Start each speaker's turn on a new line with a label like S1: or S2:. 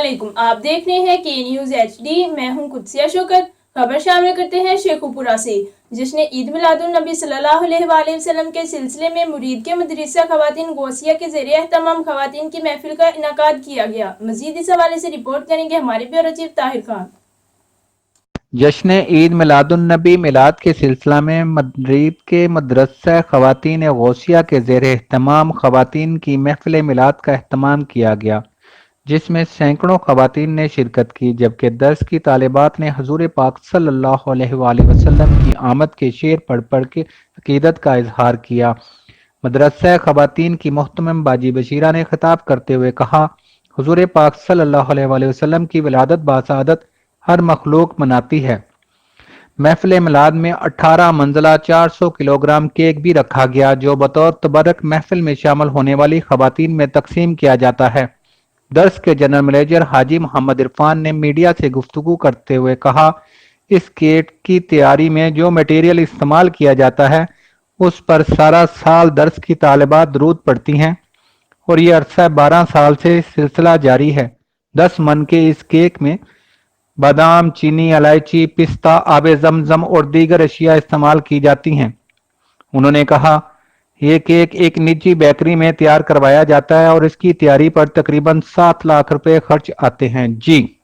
S1: अस्सलामुअलैकुम। आप देख रहे हैं के न्यूज़ HD। मैं हूं कुदसिया शौकत। खबर शामिल करते हैं शेखुपुरा से, जिसने ईद मिलादुन नबी सल्लल्लाहु अलैहि वसल्लम के सिलसिले में मुरीद के मदरसा खवातीन गौसिया के ज़रिए एहतमाम खवातीन की महफिल का इनाकाद किया गया। मजीद इस हवाले से रिपोर्ट करेंगे हमारे ब्यूरो चीफ ताहिर खान।
S2: जश्न ईद मिलादुन्नबी मिलाद के सिलसिला में मदरीद के मदरसा खवातीन गौसिया के ज़ेर एहतमाम खवातीन की महफिल मिलाद का एहतमाम किया गया, जिसमें सैकड़ों खवातीन ने शिरकत की, जबकि दर्स की तालिबात ने हुजूर पाक सल्लल्लाहु अलैहि वसल्लम की आमद के शेर पढ़ पढ़ के अकीदत का इजहार किया। मदरसा खवातीन की मोहतरम बाजी बशीरा ने खिताब करते हुए कहा, हुजूर पाक सल्लल्लाहु अलैहि वसल्लम की विलादत बासादत हर मखलूक मनाती है। महफिल मिलाद में 18 मंजिला 400 किलोग्राम केक भी रखा गया, जो बतौर तबरक महफिल में शामिल होने वाली खवातीन में तकसीम किया जाता है। दर्स के जनरल मैनेजर हाजी मोहम्मद इरफान ने मीडिया से गुफ्तगू करते हुए कहा, इस केक की तैयारी में जो मटेरियल इस्तेमाल किया जाता है उस पर सारा साल दर्स की तालिबात दरूद पढ़ती हैं और ये अरसा 12 साल से सिलसिला जारी है। 10 मन के इस केक में बादाम, चीनी, इलायची, पिस्ता, आबे ज़मज़म और दीगर अशिया इस्तेमाल की जाती हैं। उन्होंने कहा, ये केक एक निजी बेकरी में तैयार करवाया जाता है और इसकी तैयारी पर तकरीबन 7 लाख रुपए खर्च आते हैं। जी।